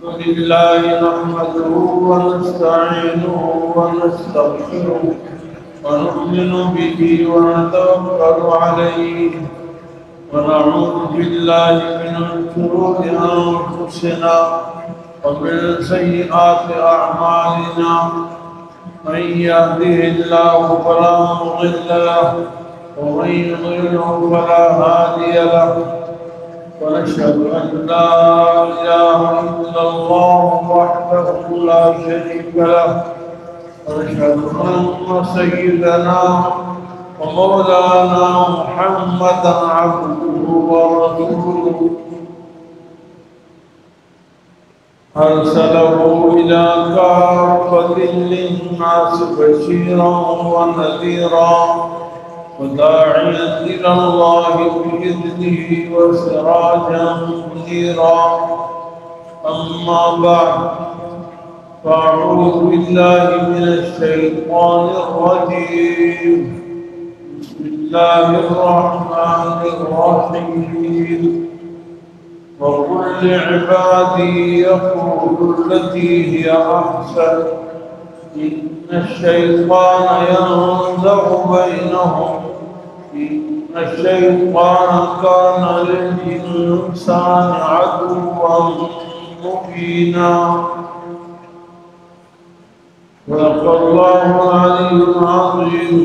الحمد لله نحمده ونستعينه ونستغفره ونؤمن به ونتوكل عليه ونعوذ بالله من شرور أنفسنا ومن سيئات أعمالنا من يهده الله فلا مضل له ومن يضلله فلا هادي له ونشهد أن لا إله إلا الله وحده لا شريك له ونشهد أن سيدنا ومولانا محمدا عبده ورسوله أرسله إلى كافة للناس بشيرا ونذيرا وداعيا إلى الله بإذنه وسراجا منيرا أما بعد فأعوذ بالله من الشيطان الرجيم بسم الله الرحمن الرحيم وقل لعبادي يقولوا التي هي أحسن إن الشيطان ينزغ بينهم إن الشيطان كان للإنسان عدوا مبينا صدق الله العلي العظيم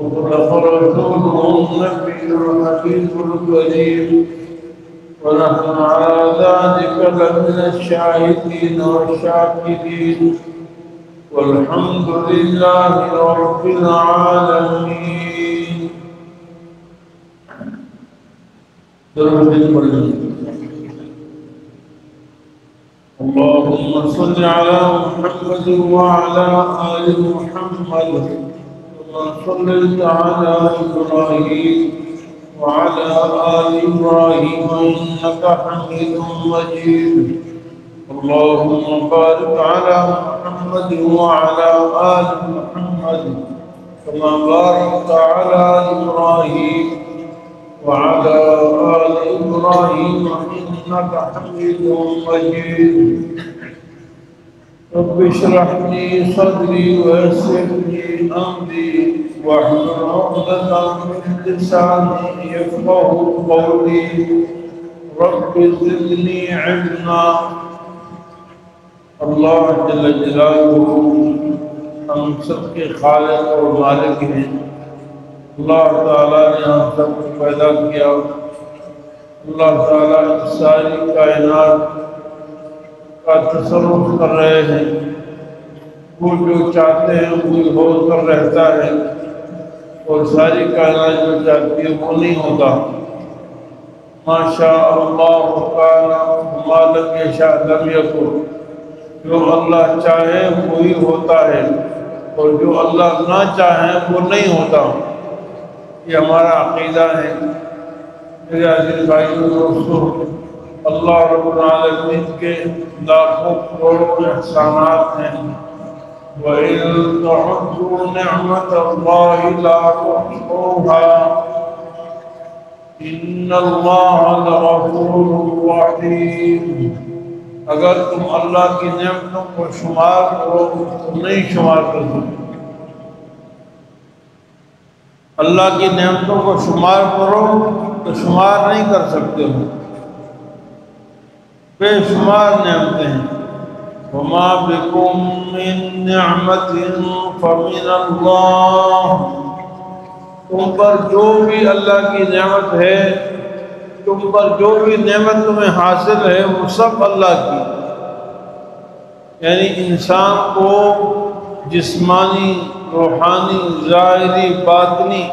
وصدق رسوله النبي الحبيب الكريم ونحن على ذلك لمن الشاهدين والشاكرين والحمد لله رب العالمين. اللهم صل على محمد وعلى آل محمد كما صليت على إبراهيم وعلى آل إبراهيم إنك حميد مجيد. اللهم بارك على محمد وعلى آل محمد كما باركت على إبراهيم وعلى آل إبراهيم إنك حميد مجيد. رب اشرح لي صدري ويسر لي أمري واحلل عقدة من لساني يفقهوا قولي. رب زدني علما. اللہ جل جلالہ ہم سب کے خالق اور مالک ہیں. اللہ تعالیٰ نے ہم سب کو پیدا کیا. اللہ تعالیٰ ساری کائنات کا تصرف کر رہے ہیں. وہ جو چاہتے ہیں وہ ہو کر رہتا ہے اور ساری کائنات جو چاہتی ہے وہ نہیں ہوتا. ما شاء اللہ کان وما لم یشاء لم یکن. جو اللہ چاہے وہی ہوتا ہے اور جو اللہ نہ چاہے وہ نہیں ہوتا. یہ ہمارا عقیدہ ہے. میرے عزیز بھائیو دوستو، اللہ رب العالمین کے لاکھوں کروڑوں احسانات ہیں. وَإِن تَعُدُّوا نِعْمَةَ اللَّهِ لَا تُحْصُوهَا إِنَّ اللَّهَ لَغَفُورٌ رَحِيمٌ. اگر تم اللہ کی نعمتوں کو شمار کرو تو نہیں شمار کر سکتے. اللہ کی نعمتوں کو شمار کرو تو شمار نہیں کر سکتے ہو. بے شمار نعمتیں ہیں. وَمَا بِكُم مِّن نِّعْمَةٍ فَمِنَ اللَّهِ. تم پر جو بھی اللہ کی نعمت ہے، تم پر جو بھی نعمت تمہیں حاصل ہے وہ سب اللہ کی. یعنی انسان کو جسمانی، روحانی، ظاہری، باطنی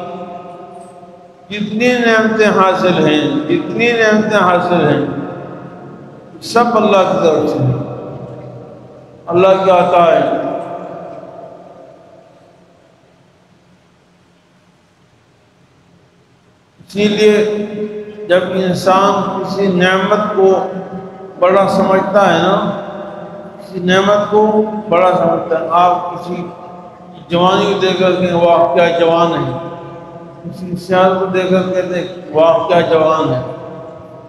جتنی نعمتیں حاصل ہیں، جتنی نعمتیں حاصل ہیں سب اللہ کی طرف سے، اللہ کی عطا ہے. اسی لیے جب انسان کسی نعمت کو بڑا سمجھتا ہے نا، کسی نعمت کو بڑا سمجھتا ہے. آپ کسی جوانی کو دیکھ کر کہ واہ کیا جوان ہے، کسی سیاح کو دیکھ کر کہتے ہیں واہ کیا جوان ہے.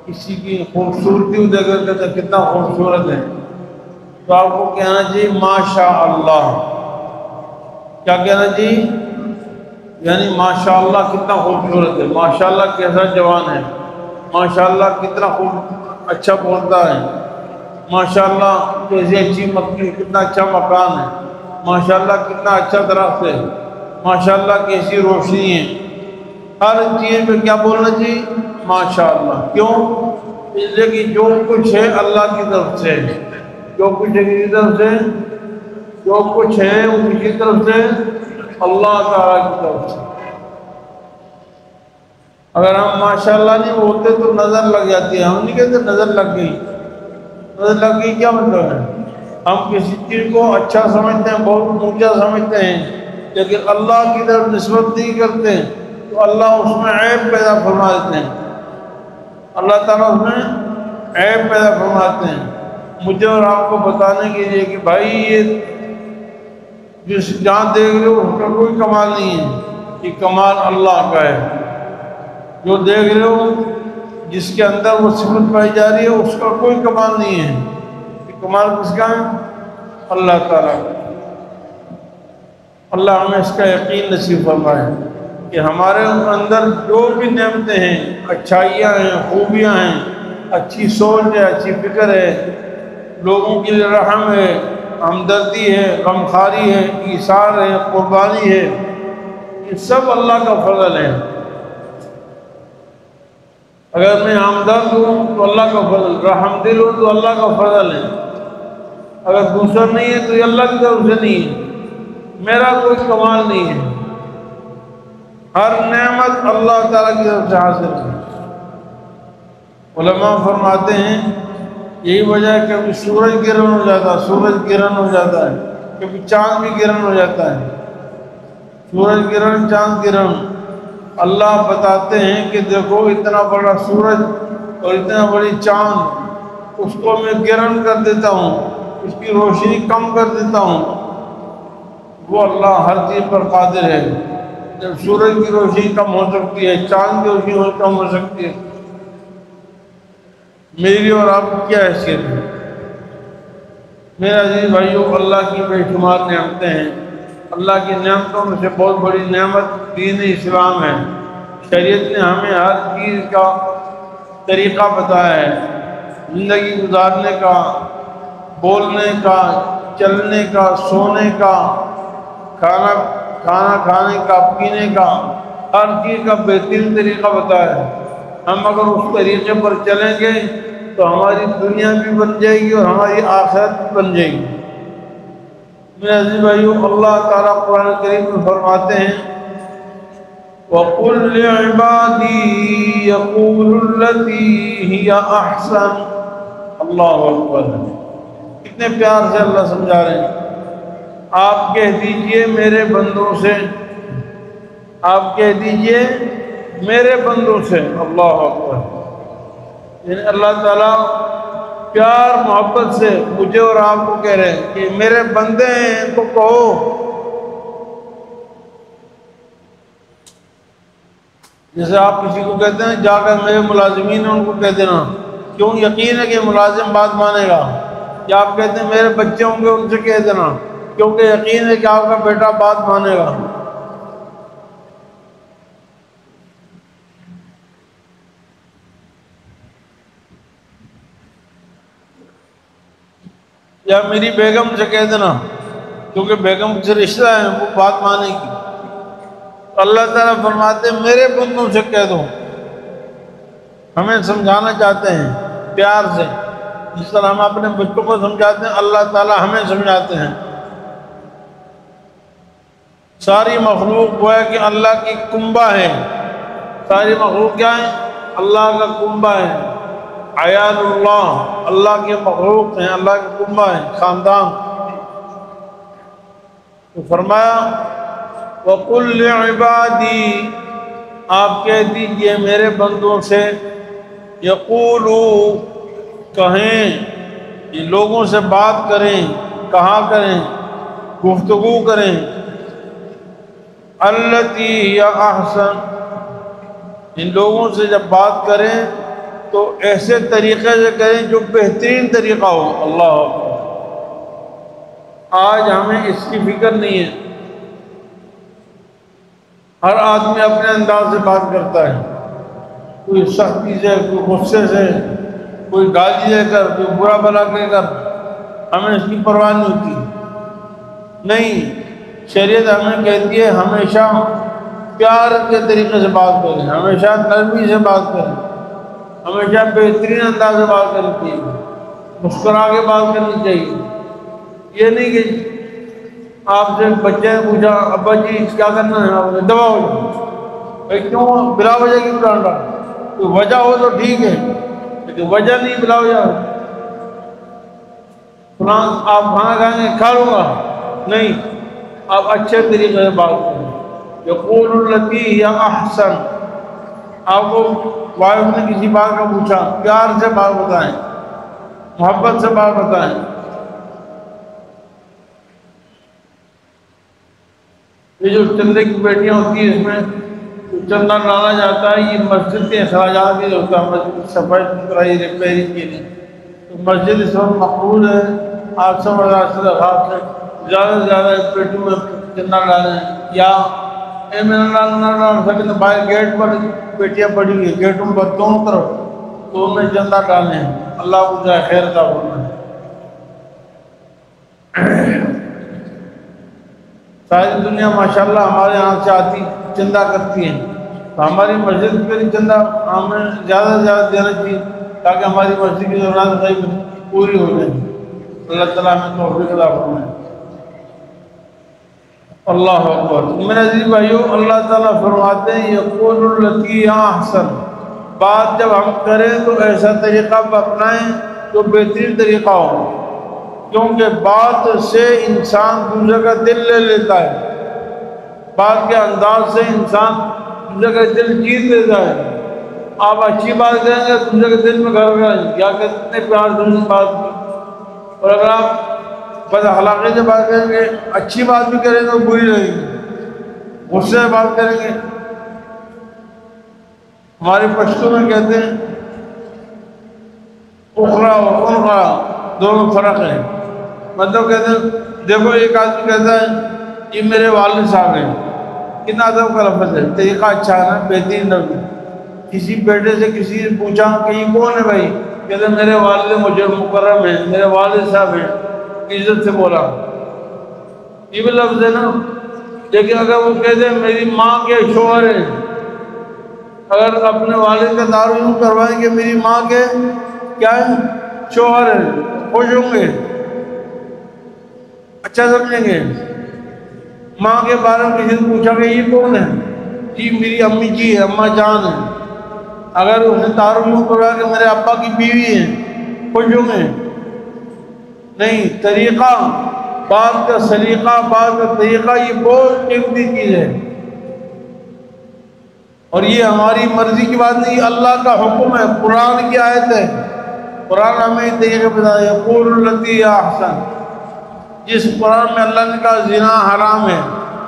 کسی کی خوبصورتی کو دیکھ کر کہتے ہیں کتنا خوبصورت ہے، تو آپ کو کہنا چاہیے ماشاء اللہ۔ کیا کہنا چاہیے؟ یعنی ماشاء اللہ کتنا خوبصورت ہے، ماشاء اللہ کیسا جوان ہے، ماشاء اللہ کتنا خوب اچھا بولتا ہے، ماشاء اللہ کیسی اچھی مکھی، کتنا اچھا مکان ہے، ماشاء اللہ کتنا اچھا درخت ہے، ماشاء اللہ کیسی روشنی ہے۔ ہر چیز پہ کیا بولنا چاہیے؟ ماشاء اللہ۔ کیوں؟ اس لیے کہ جو کچھ ہے اللہ کی طرف سے، جو کچھ ہے کسی طرف سے، جو کچھ ہے وہ کسی طرف سے، اللہ تعالیٰ کی طرف سے۔ اگر ہم ماشاء اللہ نہیں بولتے تو نظر لگ جاتی ہے، ہم نہیں کہتے نظر لگ گئی۔ نظر لگ گئی کیا مطلب ہے؟ ہم کسی چیز کو اچھا سمجھتے ہیں، بہت اونچا سمجھتے ہیں، لیکن اللہ کی طرف نسبت نہیں کرتے تو اللہ اس میں عیب پیدا فرما دیتے ہیں، اللہ تعالیٰ اس میں عیب پیدا فرماتے ہیں۔ مجھے اور آپ کو بتانے کے لیے کہ بھائی یہ جس جہاں دیکھ رہے ہو اس کا کوئی کمال نہیں ہے، یہ کمال اللہ کا ہے۔ جو دیکھ رہے ہو جس کے اندر وہ صفت پائی جا رہی ہے اس کا کوئی کمال نہیں ہے، یہ کمال کس کا ہے؟ اللہ تعالیٰ کا۔ اللہ ہمیں اس کا یقین نصیب فرمائے کہ ہمارے اندر جو بھی نعمتیں ہیں، اچھائیاں ہیں، خوبیاں ہیں، اچھی سوچ ہے، اچھی فکر ہے، لوگوں کے لیے رحم ہے، ہمدردی ہے، غمخواری ہے، ایثار ہے، قربانی ہے، یہ سب اللہ کا فضل ہے۔ اگر میں ہمدرد ہوں تو اللہ کا فضل، رحم دل ہوں تو اللہ کا فضل ہے۔ اگر دوسرا نہیں ہے تو یہ اللہ کی طرف سے نہیں ہے، میرا کوئی کمال نہیں ہے، ہر نعمت اللہ تعالیٰ کی طرف سے حاصل ہے۔ علماء فرماتے ہیں یہی وجہ ہے کہ کبھی سورج گرہن ہو جاتا ہے، سورج گرہن ہو جاتا ہے، کبھی چاند بھی گرہن ہو جاتا ہے، سورج گرہن، چاند گرہن۔ اللہ بتاتے ہیں کہ دیکھو اتنا بڑا سورج اور اتنا بڑی چاند، اس کو میں گرہن کر دیتا ہوں، اس کی روشنی کم کر دیتا ہوں۔ وہ اللہ ہر چیز پر قادر ہے۔ جب سورج کی روشنی کم ہو سکتی ہے، چاند کی روشنی کم ہو سکتی ہے، میری اور آپ کی کیا حیثیت ہے؟ میرے عزیز بھائیوں، اللہ کی بے شمار نعمتیں ہیں۔ اللہ کی نعمتوں میں سے بہت بڑی نعمت دین اسلام ہے۔ شریعت نے ہمیں ہر چیز کا طریقہ بتایا ہے، زندگی گزارنے کا، بولنے کا، چلنے کا، سونے کا، کھانا کھانے کا، پینے کا، ہر چیز کا بہترین طریقہ بتایا ہے۔ ہم اگر اس طریقے پر چلیں گے تو ہماری دنیا بھی بن جائے گی اور ہماری آخرت بھی بن جائے گی۔ میرے عزیز بھائیو، اللہ تعالیٰ قرآن کریم میں فرماتے ہیں وَقُلْ لِعِبَادِي يَقُولُ الَّتِي هِيَ أَحْسَنُ۔ اللہ اکبر، کتنے پیار سے اللہ سمجھا رہے ہیں۔ آپ کہہ دیجئے میرے بندوں سے، آپ کہہ دیجئے میرے بندوں سے، اللہ اکبر۔ یعنی اللہ تعالیٰ پیار محبت سے مجھے اور آپ کو کہہ رہے ہیں کہ میرے بندے ہیں ان کو کہو۔ جیسے آپ کسی کو کہتے ہیں جا کر میرے ملازمین ہیں ان کو کہہ دینا، کیوں؟ یقین ہے کہ ملازم بات مانے گا۔ یا آپ کہتے ہیں میرے بچے ہوں گے ان سے کہہ دینا، کیونکہ یقین ہے کہ آپ کا بیٹا بات مانے گا۔ یا میری بیگم سے کہہ دینا، کیونکہ بیگم سے رشتہ ہے، وہ بات مانے گی۔ اللہ تعالیٰ فرماتے ہیں میرے بندوں سے کہہ دو۔ ہمیں سمجھانا چاہتے ہیں پیار سے، جس طرح ہم اپنے بچوں کو سمجھاتے ہیں اللہ تعالیٰ ہمیں سمجھاتے ہیں۔ ساری مخلوق وہ ہے کہ اللہ کی کنبہ ہے، ساری مخلوق کیا ہے؟ اللہ کا کنبہ ہے، عیال اللہ، اللہ کے مخلوق ہیں، اللہ کے کنبہ ہیں، خاندان۔ تو فرمایا وَقُلْ لِعِبَادِي، آپ کہہ دیجئے میرے بندوں سے، یقولوا، کہیں، یہ لوگوں سے بات کریں، کہا کریں، گفتگو کریں، التی یا احسن، ان لوگوں سے جب بات کریں تو ایسے طریقے سے کریں جو بہترین طریقہ ہو۔ اللہ اکبر۔ آج ہمیں اس کی فکر نہیں ہے، ہر آدمی اپنے انداز سے بات کرتا ہے، کوئی سختی سے، کوئی غصے سے، کوئی گالی دے کر، کوئی برا بھلا کہہ کر، ہمیں اس کی پرواہ نہیں ہوتی۔ نہیں، شریعت ہمیں کہتی ہے ہمیشہ پیار کے طریقے سے بات کریں، ہمیشہ نرمی سے بات کریں، ہمیشہ بہترین انداز سے بات کرنی چاہیے، مسکرا کے بات کرنی چاہیے۔ یہ نہیں کہ آپ سے بچے نے پوچھا ابا جی کیا کرنا ہے، آپ نے دبا ہو جائے، بھائی کیوں بلا وجہ کیوں ڈانٹا؟ کوئی وجہ ہو تو ٹھیک ہے، لیکن وجہ نہیں بلا وجہ۔ فلاں آپ کھانا کھائیں گے، کھا لوں گا، نہیں، آپ اچھے طریقے سے بات کریں۔ یقول التی ہی احسن، آپ کو وائف نے کسی بات کا پوچھا، پیار سے بات بتائیں، محبت سے بات بتائیں۔ یہ جو چندے کی بیٹیاں ہوتی ہیں، اس میں چندہ ڈالا جاتا ہے، یہ مسجد کے اخراجات کے ہوتا ہے، مسجد کی صفائی ستھرائی ریپیئرنگ کے لیے۔ تو مسجد اس وقت مقبول ہے، 800,000 سے درخواست ہے، زیادہ سے زیادہ اس بیٹی میں چندہ ڈالیں، یا نہ ڈال سکے تو باہر گیٹ پر بیٹیاں پڑی ہوئی ہیں، گیٹوں پر دونوں طرف، تو ان میں چندہ ڈالیں، اللہ کو جائے خیر عطا فرمائے۔ ساری دنیا ماشاءاللہ ہمارے یہاں سے آتی چندہ کرتی ہے، تو ہماری مسجد کے لیے چندہ ہمیں زیادہ سے زیادہ دینا چاہیے تاکہ ہماری مسجد کی ضرورت صحیح پوری ہو جائے۔ اللہ تعالیٰ ہمیں توفیق عطا فرمائے۔ اللہ اکبر۔ میرے عزیز بھائیو، اللہ تعالیٰ فرماتے ہیں یقول التی احسن، بات جب ہم کریں تو ایسا طریقہ اپنائیں جو بہترین طریقہ ہو، کیونکہ بات سے انسان دوسرے کا دل لے لیتا ہے، بات کے انداز سے انسان دوسرے کا دل جیت لیتا ہے۔ آپ اچھی بات کریں گے دوسرے کے دل میں گھر کریں، کیا کتنے پیار سے بات کی، اور اگر آپ بد اخلاقی سے بات کریں گے، اچھی بات بھی کریں گے تو بری رہے گی، غصے سے بات کریں گے۔ ہمارے پشتو میں کہتے ہیں اخرا اور انخرا دونوں فرق ہے، مطلب کہتے ہیں دیکھو ایک آدمی کہتا ہے یہ میرے والد صاحب ہیں، کتنا ادب کا لفظ ہے، طریقہ اچھا ہے نا، بہترین لفظ۔ کسی بیٹے سے کسی نے پوچھا کہ یہ کون ہے بھائی، کہتے ہیں میرے والد مجھے مکرم ہیں، میرے والد صاحب ہیں، عزت سے بولا، یہ بھی لفظ ہے نا۔ لیکن اگر وہ کہتے ہیں میری ماں کے شوہر ہیں، اگر اپنے والد کا دعویٰ یوں کروائیں کہ میری ماں کے کیا ہے شوہر ہیں، خوش ہوں گے، اچھا سمجھیں گے۔ ماں کے بارے میں کسی نے پوچھا کہ یہ کون ہے، جی میری امی جی ہے، اماں جان ہے، اگر اس نے تعارف یوں کروا کہ میرے ابا کی بیوی ہے، خوش ہوں گے؟ نہیں۔ طریقہ، بات کا سلیقہ، بات کا طریقہ، یہ بہت قیمتی چیز ہے، اور یہ ہماری مرضی کی بات نہیں، اللہ کا حکم ہے، قرآن کی آیت ہے۔ قرآن ہمیں طریقے بتایا، یقول التی احسن، جس قرآن میں اللہ نے کہا زنا حرام ہے،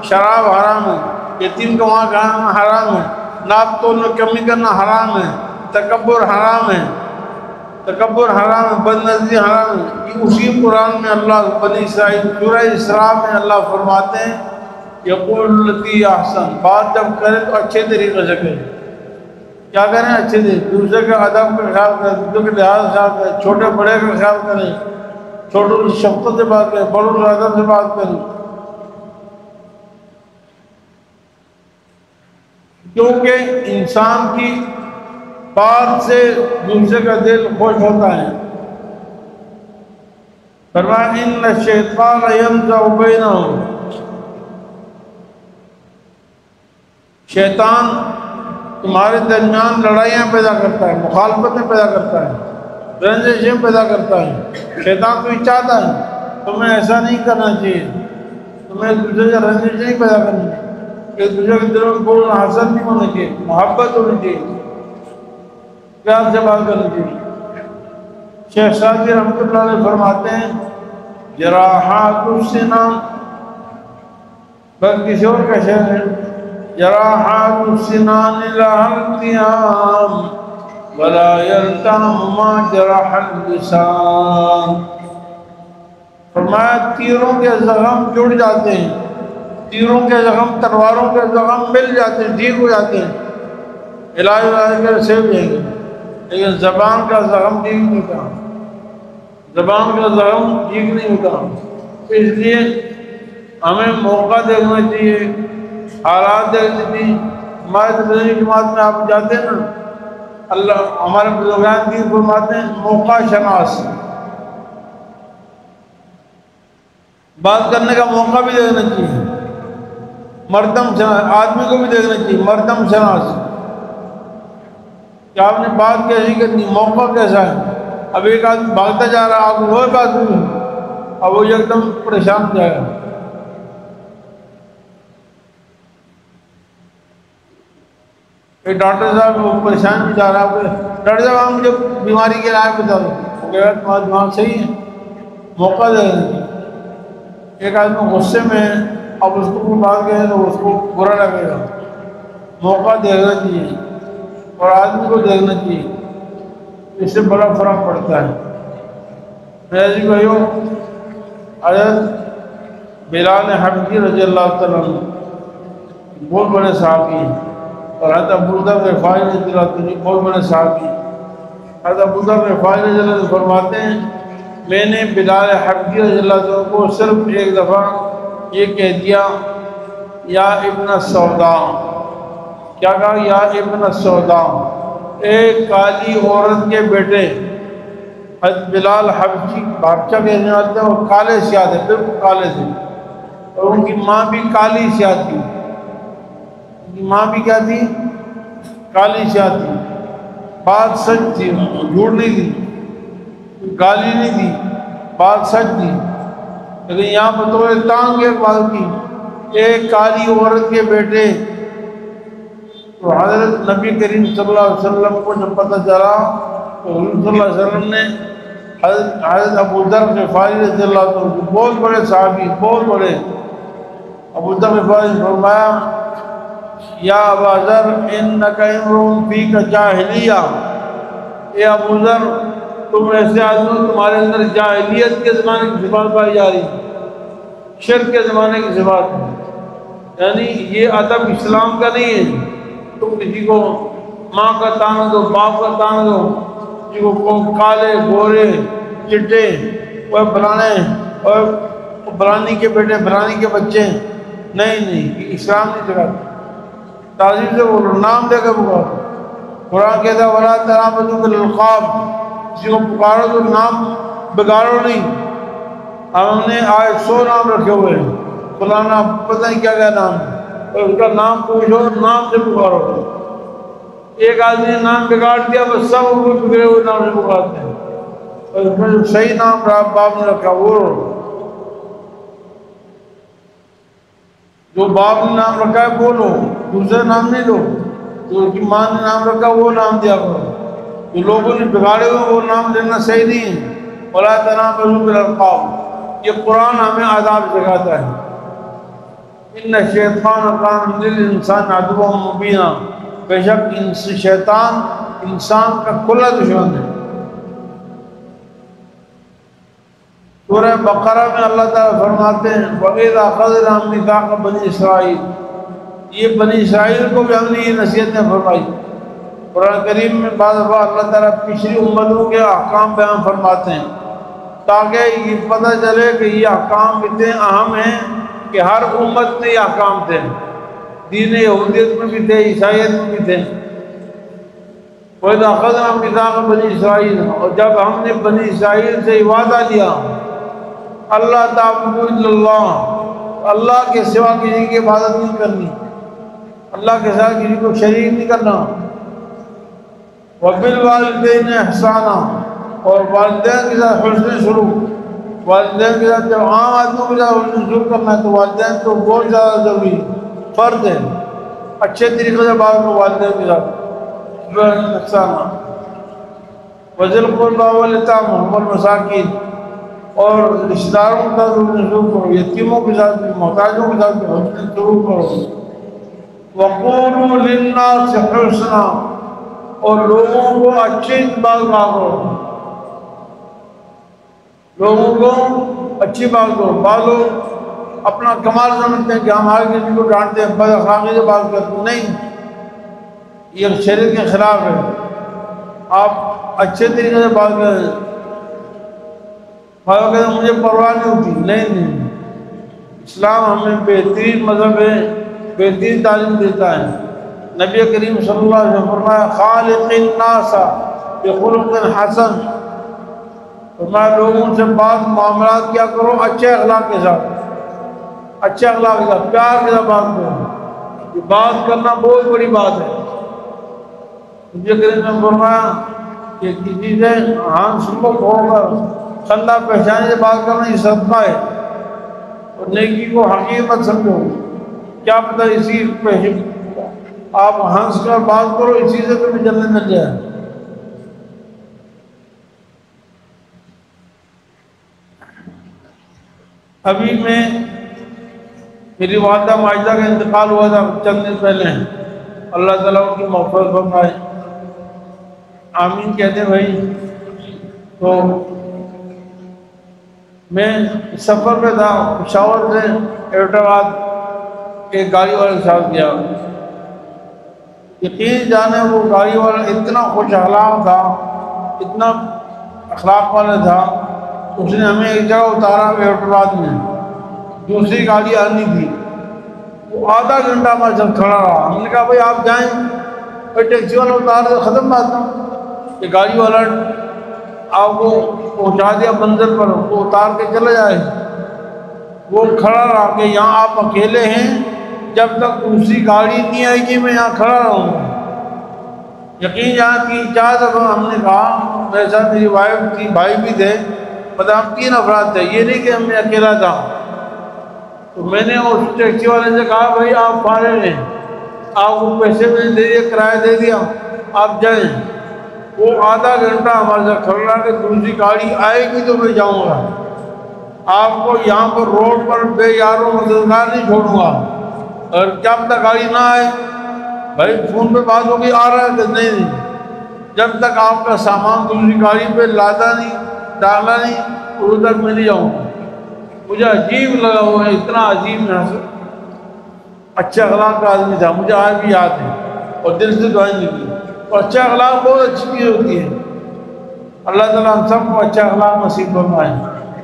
شراب حرام ہے، یتیم کا وہاں کھانا حرام ہے، ناپ تول میں کمی کرنا حرام ہے، تکبر حرام ہے، تکبر حرام ہے، بد نظری حرام ہے، یہ اسی قرآن میں اللہ بنی اسرائیل سورہ اسراء میں اللہ فرماتے ہیں یقول التی احسن، بات جب کریں تو اچھے طریقے سے کریں۔ کیا کریں؟ اچھے طریقے، دوسرے کے ادب کا خیال کریں، دوسرے کے لحاظ کا خیال کریں، چھوٹے بڑے کا خیال کریں، چھوٹوں سے شفقت سے بات کریں، بڑوں سے ادب سے بات کریں، کیونکہ انسان کی بات سے دوسرے کا دل خوش ہوتا ہے۔ فرمایا ان الشیطان ینزع بینہم، شیطان تمہارے درمیان لڑائیاں پیدا کرتا ہے، مخالفتیں پیدا کرتا ہے، رنجشیں پیدا کرتا ہے۔ شیطان تو چاہتا ہے تمہیں ایسا نہیں کرنا چاہیے، تمہیں دوسرے سے رنجش نہیں پیدا کرنی چاہیے، کہ دوسرے کے دلوں میں بول حسد نہیں ہونا چاہیے، محبت ہونی چاہیے، پیار سے بات کرنی چاہیے۔ شیخ سعدی رحمۃ اللہ علیہ فرماتے ہیں جراحات السنان، بلکہ کسی اور کا شعر ہے جراحات السنان لها التئام ولا يلتهم ما جرح اللسان. فرمایا تیروں کے زخم جڑ جاتے ہیں، تیروں کے زخم، تلواروں کے زخم مل جاتے ہیں، ٹھیک ہو جاتے ہیں، علاج کے سے ہو جائیں گے، لیکن زبان کا زخم ٹھیک نہیں ہوتا، زبان کا زخم ٹھیک نہیں ہوتا. اس لیے ہمیں موقع دیکھنا چاہیے، حالات دیکھنا چاہیے. ہمارے تبلیغی جماعت میں آپ جاتے ہیں نا، اللہ ہمارے بزرگان کی فرماتے ہیں موقع شناس، بات کرنے کا موقع بھی دیکھنا چاہیے. مردم شناس، آدمی کو بھی دیکھنا چاہیے، مردم شناس، کہ آپ نے بات کیسی کرنی، موقع کیسا ہے. اب ایک آدمی بھاگتا جا رہا ہے، آپ وہ بات ہوئی، اب وہ ایک دم پریشان ہو جائے گا. ایک ڈاکٹر صاحب وہ پریشان بھی جا رہا ہے، ڈاکٹر صاحب آپ مجھے بیماری کے علاج بتا دو. وہ کہہ رہا تمہارا دماغ صحیح ہے، موقع دے دیں. ایک آدمی غصے میں ہے، اب اس کو کوئی بات کہے تو اس کو برا لگے گا. موقع دیکھنا چاہیے اور آدمی کو دیکھنا چاہیے، اس سے بڑا فرق پڑتا ہے. میرے جی بھائیو، حضرت بلال حبشی رضی اللہ تعالیٰ عنہ بہت بڑے صحابی ہیں، اور حضرت ابوذر غفاری رضی اللہ عنہ بہت بڑے صحابی ہیں. حضرت ابوذر غفاری رضی اللہ عنہ فرماتے ہیں میں نے بلال حبشی رضی اللہ عنہ کو صرف ایک دفعہ یہ کہہ دیا یا ابن السوداء. کیا کہا؟ یا ابن السوداء، ایک کالی عورت کے بیٹے. حضرت بلال حبشی بادشاہ کہنے والے تھے، وہ کالے سیاہ تھے، بالکل کالے تھے، اور ان کی ماں بھی کالی سیاہ تھی. ان کی ماں بھی کیا تھی؟ کالی سیاہ تھی. بات سچ تھی، جھوٹ نہیں تھی، گالی نہیں تھی، بات سچ تھی. لیکن یہاں بطور تانگ ایک بات کی، ایک کالی عورت کے بیٹے. تو حضرت نبی کریم صلی اللہ علیہ وسلم کو جب پتہ چلا تو حضور صلی اللہ علیہ وسلم نے حضرت ابوذر غفاری رضی اللہ عنہ بہت بڑے صحابی، بہت بڑے، ابوذر غفاری نے فرمایا یا ابوذر انک امرؤ فیک جاہلیہ. اے ابوذر تم ایسے آدمی، تمہارے اندر جاہلیت کے زمانے کی صفات پائی جا رہی، شرک کے زمانے کی صفات. یعنی یہ ادب اسلام کا نہیں ہے. تم کسی کو ماں کا تانا دو، باپ کا تانا دو، کسی کو کالے گورے چٹے، وہ بلانے اور بلانی کے بیٹے، بلانی کے بچے، نہیں نہیں، یہ اسلام نہیں سکھاتا. تعظیم سے بولو، نام دے کے پکارو. قرآن کہتا ہے وَلَا تَنَابَزُوا بِالْأَلْقَابِ، کسی کو پکارو تو نام بگاڑو نہیں. ہم نے آج 100 نام رکھے ہوئے ہیں، فلانا پتہ نہیں کیا کیا نام ہے، اور اس کا نام پوچھو، نام سے پکارو. ایک آدمی نے نام بگاڑ دیا، بس سب کو بگڑے ہوئے نام سے پکارتے ہیں. اور اس میں جو صحیح نام باپ نے رکھا وہ جو باپ نے نام رکھا ہے وہ لو، دوسرے نام نہیں لو. جو اس کی ماں نے نام رکھا وہ نام دیا کرو. جو لوگوں نے بگاڑے ہوئے وہ نام لینا صحیح نہیں ہے. وَلَا تَنَابَزُوا بِالْأَلْقَابِ، یہ قرآن ہمیں آداب سکھاتا ہے. ان الشیطان کان للانسان عدوا مبینا، بے شک شیطان انسان کا کھلا دشمن ہے. سورہ بقرہ میں اللہ تعالیٰ فرماتے ہیں وَإِذَا أَخَذْنَا مِيثَاقَ بَنِي اسرائیل، یہ بنی اسرائیل کو بھی ہم نے یہ نصیحتیں فرمائی. قرآن کریم میں بعض دفعہ اللہ تعالیٰ پچھلی امتوں کے احکام بیان فرماتے ہیں تاکہ یہ پتہ چلے کہ یہ احکام اتنے اہم ہیں کہ ہر امت میں یہ احکام تھے. دین یہودیت میں بھی تھے، عیسائیت میں بھی تھے. وَإِذَا أَخَذْنَا مِيثَاقَ بَنِي اسرائیل، اور جب ہم نے بنی اسرائیل سے وعدہ لیا اللہ تعبدوا الا اللہ، اللہ کے سوا کسی کی عبادت نہیں کرنی، اللہ کے ساتھ کسی کو شریک نہیں کرنا. وَبِالْوَالِدَيْنِ إِحْسَانًا، اور والدین کے ساتھ حسن سلوک. والدین کے ساتھ جب عام آدمیوں کے ساتھ حسن سلوک کرنا ہے تو والدین تو بہت زیادہ ضروری فرض ہے. اچھے طریقے سے بات کرو والدین کے ساتھ احسانًا. وَذِي الْقُرْبَىٰ وَالْيَتَامَىٰ وَالْمَسَاكِينِ، اور رشتہ داروں کے ساتھ حسن سلوک کرو، یتیموں کے ساتھ بھی، محتاجوں کے ساتھ بھی حسن سلوک کرو. وَقُولُوا لِلنَّاسِ حُسْنًا، اور لوگوں کو اچھی بات کہو، لوگوں کو اچھی بات کرو۔ بعض لوگ اپنا کمال سمجھتے ہیں کہ ہم ہر کسی کو ڈانٹتے ہیں، بد اخلاقی سے بات کرتے ہیں، نہیں، یہ شریعت کے خلاف ہے۔ آپ اچھے طریقے سے بات کریں۔ بعض لوگ کہتے ہیں مجھے پرواہ نہیں ہوتی، نہیں، اسلام ہمیں بہترین مذہب ہے، بہترین تعلیم دیتا ہے۔ نبی کریم صلی اللہ علیہ وسلم فرمایا خالق الناس بخلق حسن، فرمایا لوگوں سے بات معاملات کیا کرو اچھے اخلاق کے ساتھ، اچھے اخلاق کے ساتھ، پیار کے ساتھ بات کرو۔ یہ بات کرنا بہت بڑی بات ہے۔ نبی کریم نے فرمایا کہ کسی سے ہنس مکھ ہو کر خندہ پہچانے سے بات کرنا یہ صدقہ ہے، اور نیکی کو حقیر مت سمجھو، کیا پتہ اسی پہ آپ ہنس کر بات کرو، اسی سے تمہیں جنت مل جائے۔ ابھی میری والدہ ماجدہ کا انتقال ہوا تھا چند دن پہلے، اللہ تعالیٰ ان کی مغفرت فرمائے، آمین کہتے ہیں بھائی۔ تو میں سفر پہ تھا، پشاور سے ایبٹ ایک گاڑی والے کے ساتھ گیا۔ یقین جانے وہ گاڑی والا اتنا خوش اخلاق تھا، اتنا اخلاق والا تھا، اس نے ہمیں ایک جگہ اتارا ایبٹ میں، دوسری گاڑی آنی تھی، وہ آدھا گھنٹہ ہمارے ساتھ کھڑا رہا۔ ہم نے کہا بھائی آپ جائیں، بھائی ٹیکسی والا اتار دے، ختم بات۔ یہ گاڑی والا آپ کو پہنچا دیا منزل پر، وہ اتار کے چلے جائے۔ وہ کھڑا رہا کہ یہاں آپ اکیلے ہیں، جب تک دوسری گاڑی نہیں آئے گی میں یہاں کھڑا رہوں گا۔ یقین جہاں 3-4 دفعہ ہم نے کہا، میرے ساتھ میری وائف تھی، بھائی بھی تھے، مطلب ہم 3 افراد تھے، یہ نہیں کہ میں اکیلا تھا۔ تو میں نے اس ٹیکسی والے سے کہا بھائی آپ فارغ ہیں، آپ کو پیسے میں نے دے دیا، کرایہ دے دیا، آپ جائیں۔ وہ آدھا گھنٹہ ہمارے ساتھ کھڑا رہا کہ دوسری گاڑی آئے گی تو میں جاؤں گا، آپ کو یہاں پر روڈ پر بے یاروں مددگار نہیں چھوڑوں گا، اور کیا پتہ گاڑی نہ آئے۔ بھائی فون پہ بات ہوگی، آ رہا ہے کہ نہیں، جب تک آپ کا سامان دوسری گاڑی پہ لادا نہیں، ڈالا نہیں، اس تک میں نہیں جاؤں گا۔ مجھے عجیب لگا، وہ اتنا عجیب اچھا اخلاق کا آدمی تھا، مجھے آج بھی یاد ہے، اور دل سے دعائیں نکلی۔ اور اچھا اخلاق بہت اچھی چیز ہوتی ہے، اللہ تعالیٰ ہم سب کو اچھا اخلاق نصیب فرمائے۔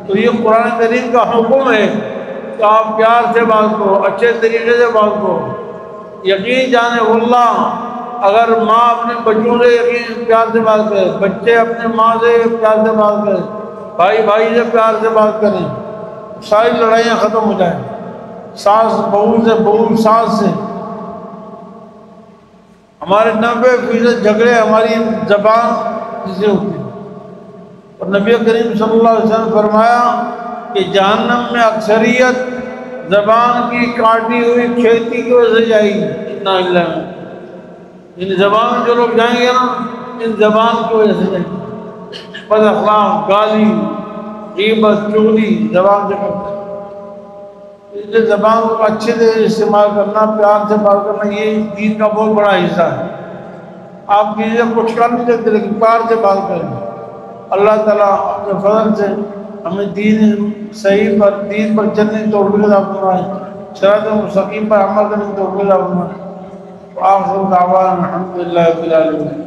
تو یہ قرآن کریم کا حکم ہے کہ آپ پیار سے بات کرو، اچھے طریقے سے بات کرو۔ یقین جانے واللہ اگر ماں اپنے بچوں سے یقین پیار سے بات کرے، بچے اپنے ماں سے پیار سے بات کریں، بھائی سے پیار سے بات کریں، ساری لڑائیاں ختم ہو جائیں۔ ساس بہو سے، بہو ساس سے، ہمارے 90% جھگڑے ہماری زبان سے ہوتے ہیں۔ اور نبی کریم صلی اللہ علیہ وسلم فرمایا کہ جہنم میں اکثریت زبان کی کاٹی ہوئی کھیتی کی وجہ سے جائے گی۔ انا للہ، ان زبان میں جو لوگ جائیں گے نا، ان زبان کی وجہ سے جائیں گے۔ بد اخلاق، گالی، غیبت، چغلی زبان سے کرتے ہیں۔ اس لیے زبان کو اچھے سے استعمال کرنا، پیار سے بات کرنا، یہ دین کا بہت بڑا حصہ ہے۔ آپ کسی سے کچھ کر نہیں سکتے، لیکن پیار سے بات کریں۔ اللہ تعالیٰ اپنے فضل سے ہمیں دین صحیح پر، دین پر چلنے کی توفیق عطا فرمائے، صراط مستقیم پر عمل کرنے کی توفیق عطا فرمائے۔ وآخر دعوانا الحمدللہ رب العالمین۔